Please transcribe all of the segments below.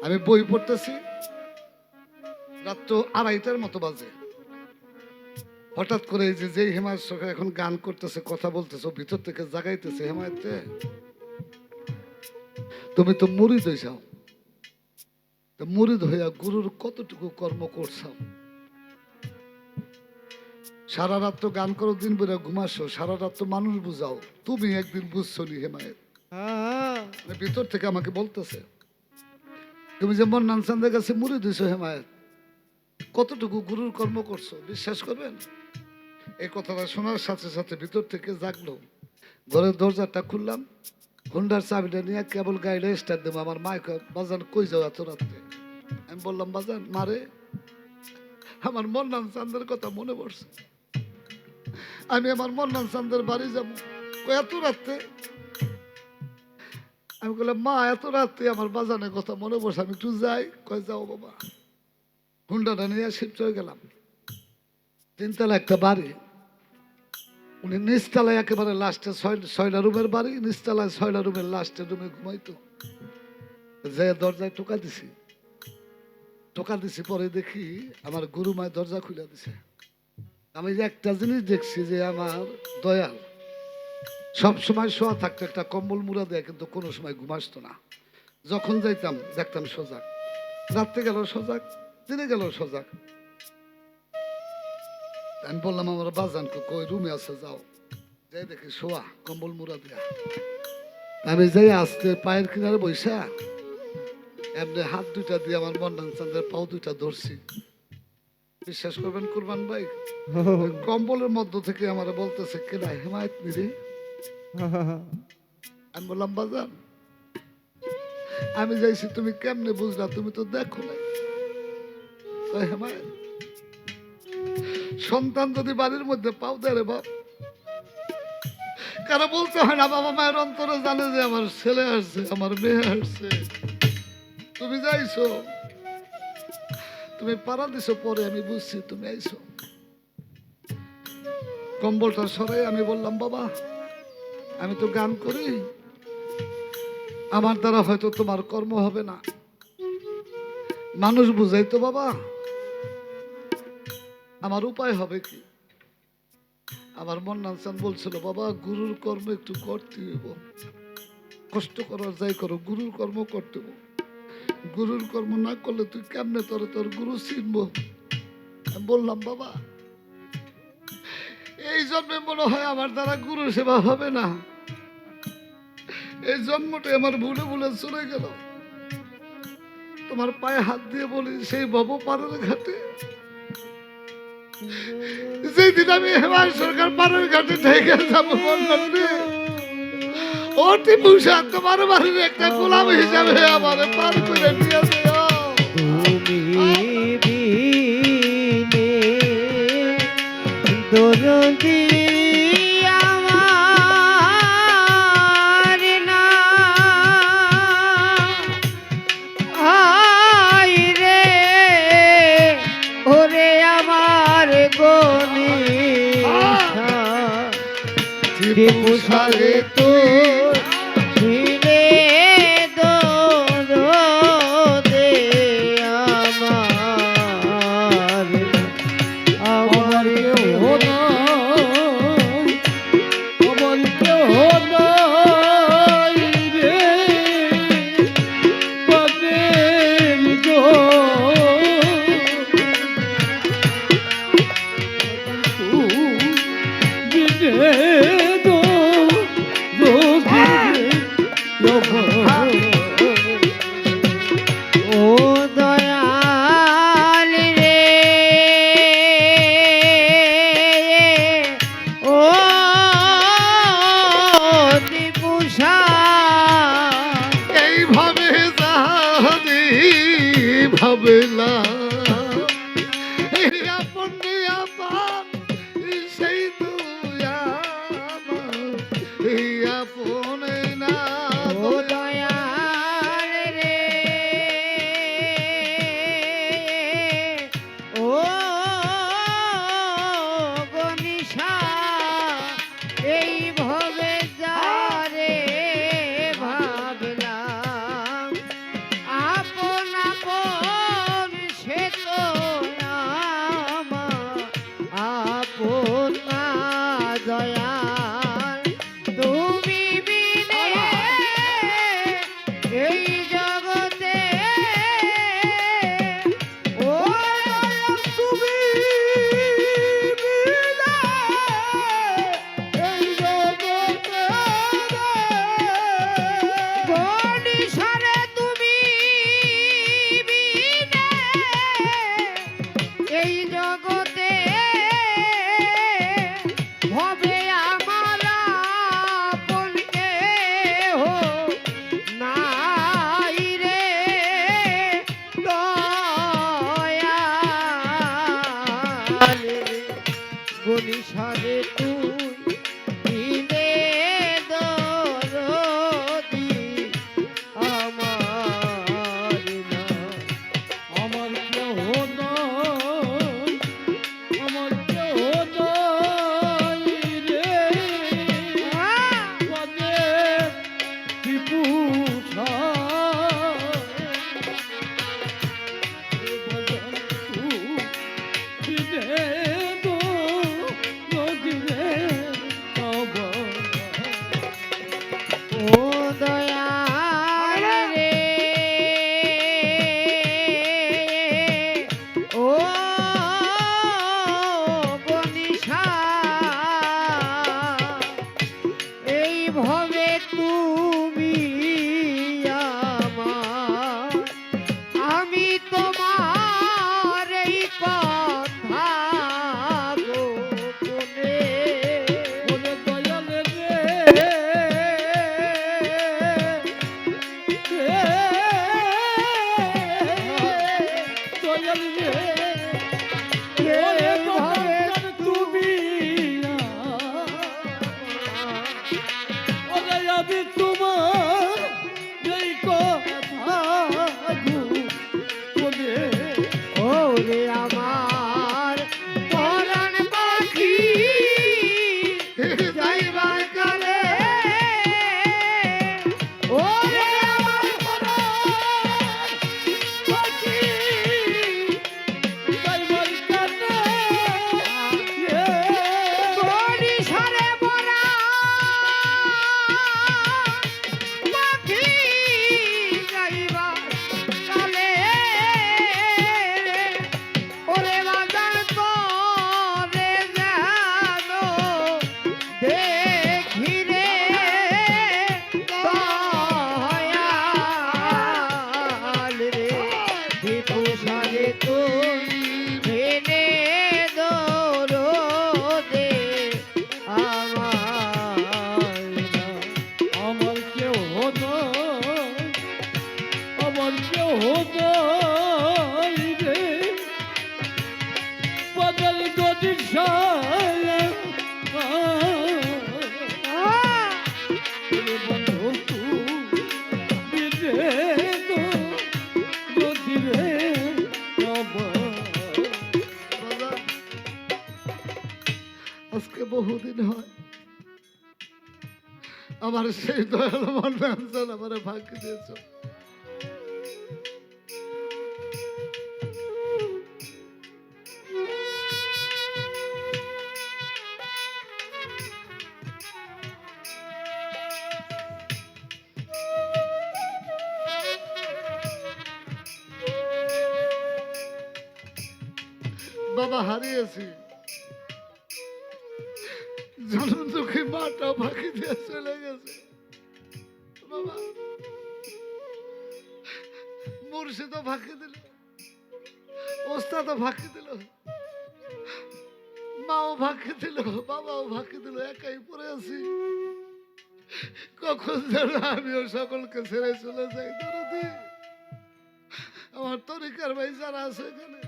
আমি বই পড়তেছি, রাত 2:30টার মতো বাজে। হঠাৎ করে এই যে হেমায়ত সরকার এখন গান করতেছে, কথা বলতেছে, ও ভিতর থেকে জাগাইতেছে, হেমায়ত রে, তুমি তো মুরিদ হইছাও, তো মুরিদ হইয়া গুরুর কতটুকু কর্ম করছাও? সারা রাত তো গান করো, দিন বেলা ঘুমাসো, সারা রাত তো মানুষ বুঝাও, তুমি একদিন বুঝছো নি হেমায়ত? ভিতর থেকে আমাকে বলতেছে, তুমি যে মন্নান চান্দের কাছে মুরিদ হইছো হেমায়ত, কতটুকু গুরুর কর্ম করছো বিশ্বাস করবেন? এই কথাটা শোনার সাথে সাথে ভিতর থেকে জাগলো। ঘরের দরজাটা খুললাম, হুন্ডার চাবিটা নিয়ে কেবল গাড়িটা স্টার্ট দেবো, আমার মা কয়, বাজান কই যাও এত রাত্রে? আমি বললাম, বাজান মারে, আমার মন্নান চান্দের কথা মনে পড়ছে, আমি আমার মন্নান চান্দের বাড়ি যাবো। কই এত রাত্রে? আমি বললাম, মা এত রাত্রে আমার বাজানের কথা মনে পড়ছে, আমি একটু যাই। কয় যাও বাবা। হুন্ডাটা নিয়ে শিফট হয়ে গেলাম। 3তলা একটা বাড়ি, উনি নিচতলায় একেবারে লাস্টে 6টা রুমের বাড়ি, নিচতলায় 6টা রুমের লাস্টের রুমে ঘুমাইতো। যে দরজায় টোকা দিছি, পরে দেখি আমার গুরুমায় দরজা খুলে দিছে। আমি যে একটা জিনিস দেখছি, যে আমার দয়াল সব সময় শোয়া থাকতো, একটা কম্বল মুড়া দেয়, কিন্তু কোনো সময় ঘুমাসতো না। যখন যাইতাম দেখতাম সজাগ, রাত্রে গেল সজাগ, দিনে গেল সজাগ। আমি বললাম, আমার বাজানকে কই রুমে আছে, যাও। যাই দেখি শোয়া, কম্বল মুড়া দেয়া। আমি যাই আসতে পায়ের কিনারে বৈশা এমনি হাত দুইটা দিয়ে আমার মন্নান চাঁদের পাও দুইটা ধরছি। বিশ্বাস করবেন কুরবান ভাই, ওই কম্বলের মধ্য থেকে আমার বলতেছে, কেনা হেমায়ত নিরে? আমি বললাম, বাজান আমি যাইছি, তুমি কেমনে বুঝলা? তুমি তো দেখো নাই। কয়, হেমায়ত, সন্তান যদি বাড়ির মধ্যে পাও দেয় রে বাপ, কারো বলতে হয় না, বাবা মায়ের অন্তরে জানে যে আমার ছেলে আসছে, আমার মেয়ে আসছে। তুমি যাইছো, তুমি পাড়া দিছো, পরে আমি বুঝছি তুমি আইছো। কম্বলটা সরাই আমি বললাম, বাবা আমি তো গান করি, আমার দ্বারা হয়তো তোমার কর্ম হবে না, মানুষ বুঝাইতো বাবা, আমার উপায় হবে কি? আমার মন্নান চান বলছিল, বাবা গুরুর কর্ম একটু করতে হইব, কষ্ট করো যাই করো, গুরুর কর্ম করতে হইব, গুরুর কর্ম না করলে তুই কেমনে তোর গুরু চিনবো? আমি বললাম, বাবা এই জন্মে মনে হয় আমার দ্বারা গুরু সেবা হবে না, এই জন্মটাই আমার ভুলে ভুলে চলে গেল। তোমার পায়ে হাত দিয়ে বলি, সেই ভব পারের ঘাটে, যেদিন আমি হেমায়ত সরকার পারের ঘাটে ঢেকে যাবো, ও টিপুষা তোমার বাড়ির একটা গোলাম হিসাবে আমার পার করে নিয়ে যাও। দরদি আমার না আই রে, ওরে আমার গনিশা টিপুষারে তোর ছিলে দরদে আমার, আমার কেহ নাই, আমার কেহ নাই রে, প্রাণের ও দয়াল রে, ও দীপুষা এইভাবে জানি ভাবলা, এই আপন আপন সেই তুই আমার, এই আপন না ও দয়াল রে, ও গনিশা এই ভবে যারে ভাবলাম আপন আমার কেহ নাই রে বদল যদি সালে বন্ধু তুমি রে তো যদি রে আমার বাবা, আজকে বহুদিন হয় আমার সেই দয়াল মন ব্যঞ্জন আমার ভাগ্য দিয়েছ। বাবা হারিয়েছি, জনম দুঃখী মাটা ফাঁকি দিয়ে চলে গেছে। বাবা মুর্শিদও ফাঁকি দিল, ওস্তাদও ফাঁকি দিল, মাও ফাঁকি দিল, বাবাও ফাঁকি দিল, একাই পড়ে আছি। কখন যেন আমিও সকলকে ছেড়ে চলে যাই। দরদি আমার তরিকার ভাই যারা আছে এখানে,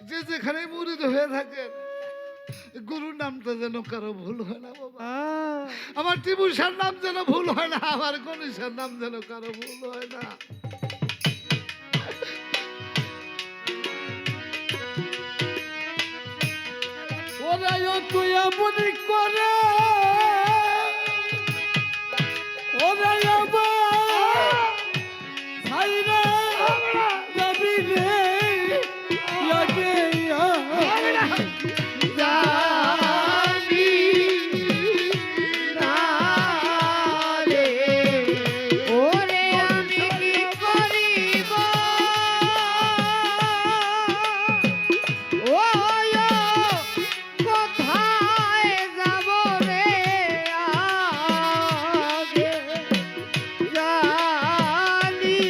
যে যেখানে মুরিদ হয়ে থাকেন, গুরুর নামটা যেন কারো ভুল হয় না বাবা। আমার টিপুষার নাম যেন ভুল হয় না, আমার গণেশের নাম যেন কারো ভুল হয় না। ওরাও তুই এমনি করে ওরাই আমার ছাইরা যাবি রে লাগে জানি না রে, ওরে আমি কি করিব, ওয় কোথায় যাব রে আগে জানি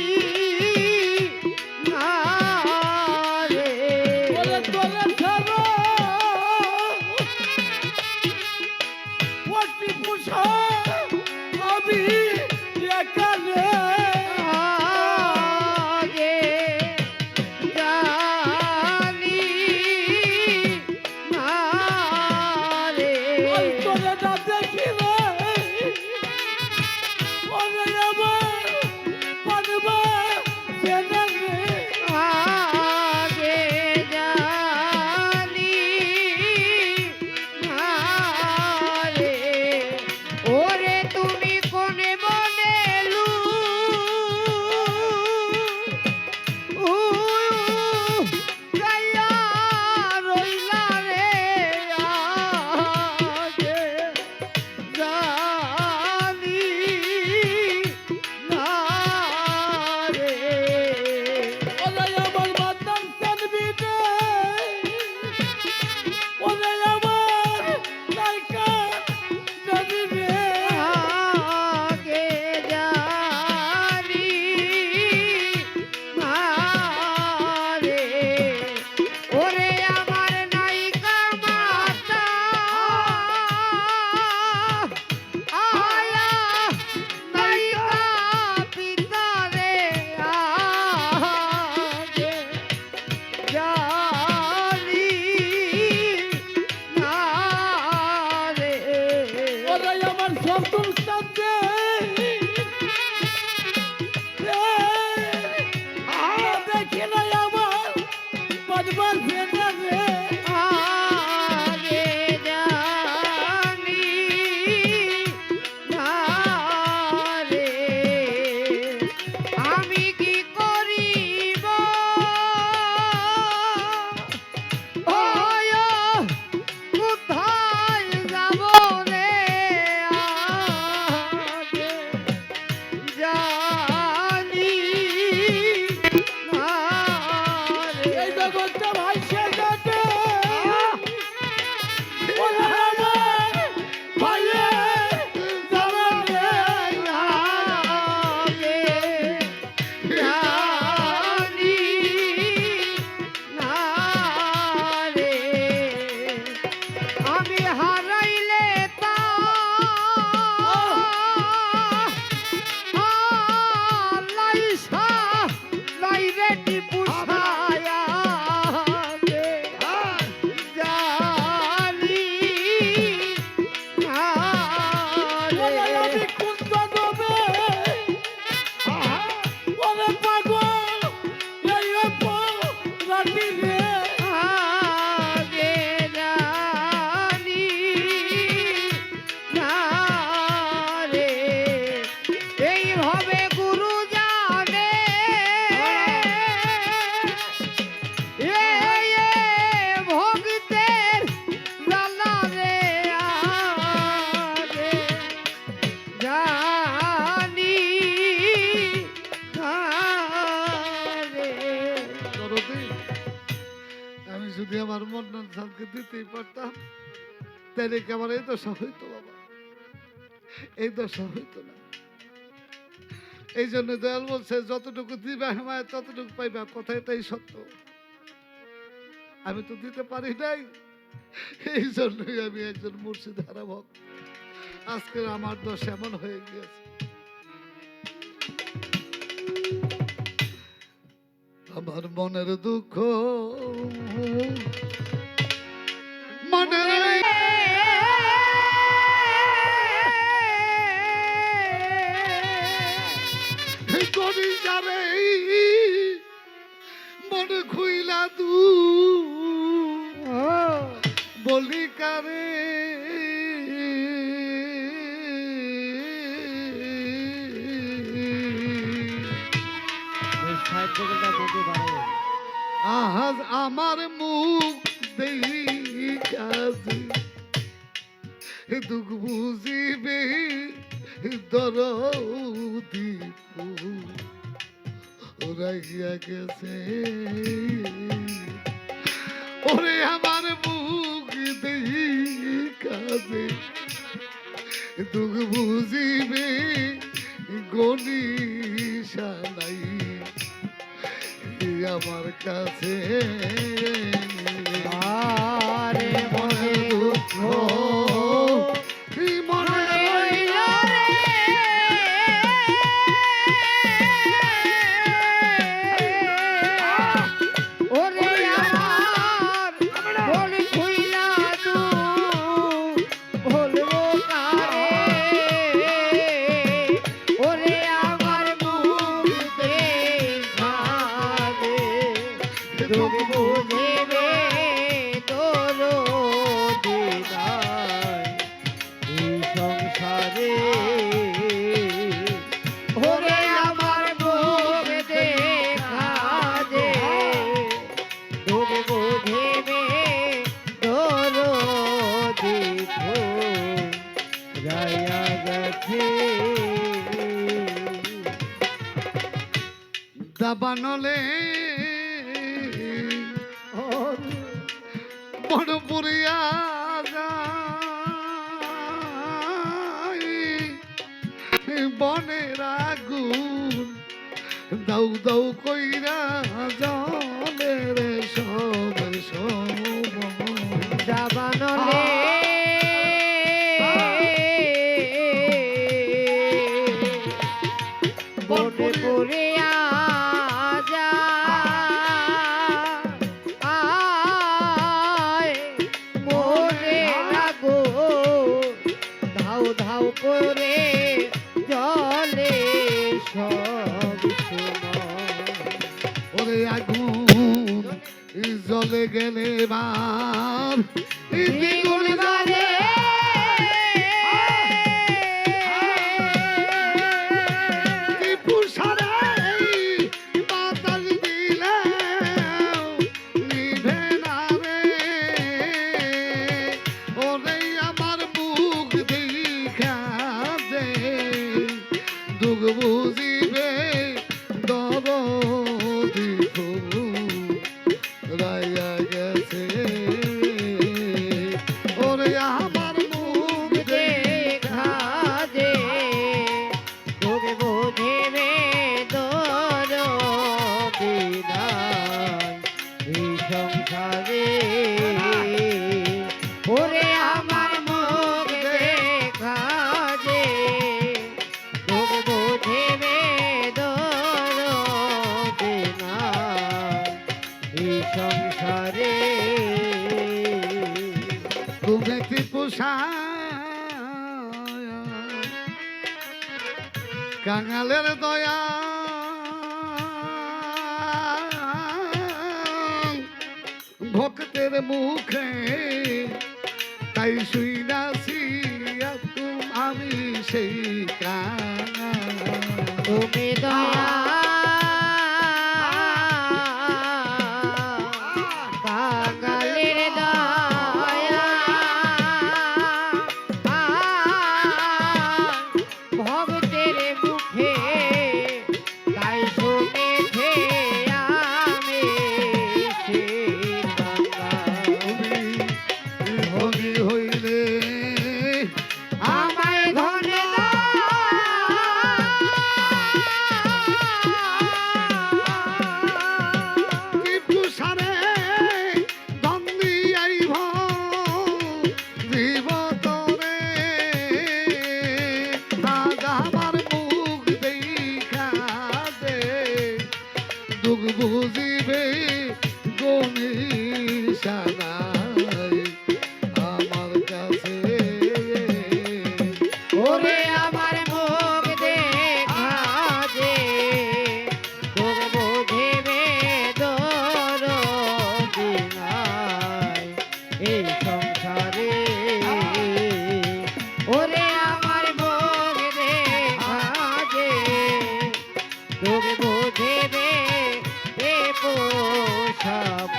না রে। ওরে তোরা ছাড়া ওটি পুষা আমি একা রে আগে জানি না রে, ওই তোরা না দেখি রে ওরে আমার পানবা সেনা রে আগে জানি না রে, ওরে তুমি কোনে মনে গাইয়া রইলা রে আগে জানি না রে। ওরে আমার মাতার কানবি রে ওরে আমার নাইকা জানি রে আগে জানি না রে, ওরে আমার নায়িকা মাতা আয়া নায়িকা পিতা রে আগে জানি না রে। ওরে আমার সন্তুল সাথে দেখি না আমার পদ্মার সেনা রে আগে জানি না রে, আমি কি করিব, ওয় কোথায় যাব রে আগে জানি না রে। এই জগৎটা ভাই সে যাতে ওরে আমার ভাইয়ে জানান রে আগে জানি না রে, আমি হারাইলে তা আল্লাহ যদি আমার মন্নান সালকে দিতেই পারতাম তাহলে কি আমার এই দশা হইতো বাবা, এই দশা হইতো না। এই জন্য দয়াল বলছে যতটুকু দিবা হেমায় ততটুকু পাইবা, কথা এটাই সত্য। আমি তো দিতে পারি নাই, এই জন্যই আমি একজন মুর্শিদ হারা ভক্ত। আজকে আমার দোষ এমন হয়ে গিয়েছে। আমার মনের দুঃখ মনের করি যারে মনে খুইলা দু বলি কারে আজ আমার মুখ দেখাছি দুঃখ বুঝিবে দরদি রাখিয়া গেছে ওরে আমার মুখ দেখাছে দুঃখ বুঝিবে গনি সালাই আমার কাছে আরে মনে দুঃখ মনে রইল রে। ওরে আমার বলি খুইলা তু বলবো কারে। ওরে আমার মুখ দেখা দে দুঃখ বুঝিবে তোর দিদার এই সংসারে। ওরে আমার মুখ দেখা দে দুঃখ বুঝিবে তোর দিদ রায়া গেছে। দাবানলে বড় পুরিয়া যায় বনের আগুন দাউ দাউ কইরা জলে রে সব সব দাবানলে বনে পড়িয়া যায় মোরে লাগো ধাউ ধাউ করে জলে সব সময়। ওরে আগুন জলে গেলে বার দ্বিগুণ বারে বাতাস দিলে নিভে না রে ওরে আমার মুখ দেখা দে দুঃখ বুঝিবে দরদি রায়া গেছে ওরে আমার মুখ দেখা দে তোর বোঝেবে তোর বিদায় এই সংসারে। ওরে আমার মুখ দেখা দে তোর বোঝেবে তোর বিদায় এই সংসারে। তুমি কি পোষা কাঙালের দয়া ভক্তের মুখে তাই শুইনাছি আমি সেই কাঙাল তুমি দয়া বাঙালির দয়া ভক্তের মুখে তাই শুনেছে আমি সে বাঙাল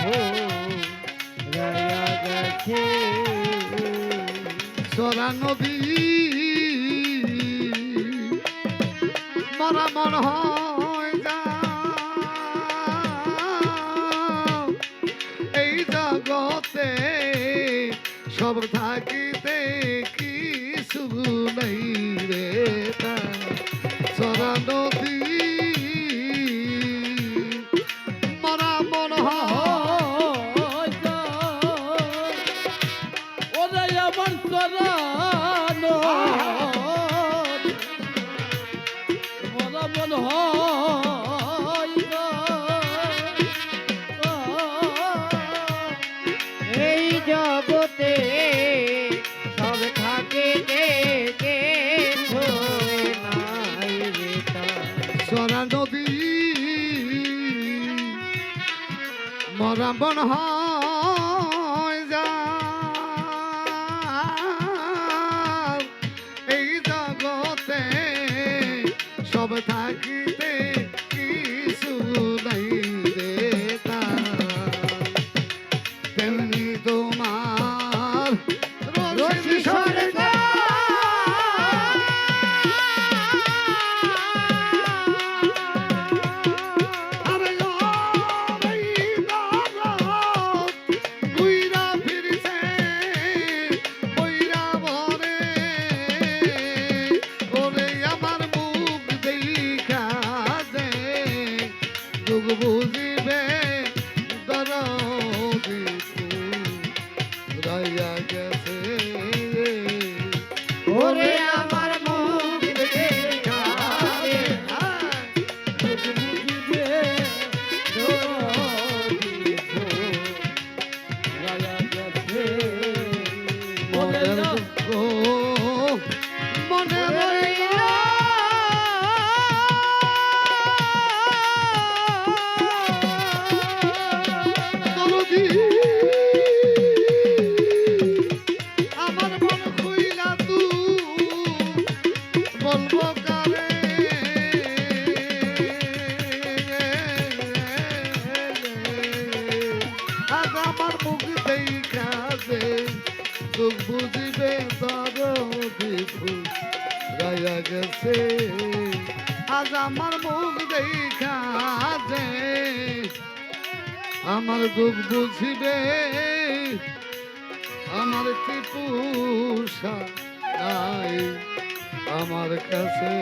ফুরাইয়া গেছে সরা নদী মরা মন হয় যা এই জগতে সব থাকিতে কিছু নেই রে সরা নদী মরা মন হয় ওরে আমার চরানো মরা মন হয় গো। এই জগতে সব থাকিতে কিছু নাই রে সরা নদী মরা বন হয় যা এই জগতে সব থাকিতে কিছু নাই রে তেমনি তোমার রশি সরকার আরে ও এই দরদ ঘুইরা ফিরছে বইরা ভরে ওরে আমার মুখ দেখা যে দুঃখ বুঝিবে দরদি ফুরাইয়া গেছে ওরে আমার মুখ দেখা দে বুঝিবে দরদি ফুরাইয়া গেছে। ওরে মনের দুঃখ মনে রইল দরদি আমার মন খুইলা তুই বলবো কারে আজ আমার মুখ দেখা যে দুঃখ বুঝিবে দরদি ফুরাইয়া গেছে আজ আমার মুখ দেখা যে আমার দুঃখ বুঝিবে আমার ত্রিপুষা নাই আমার কাছে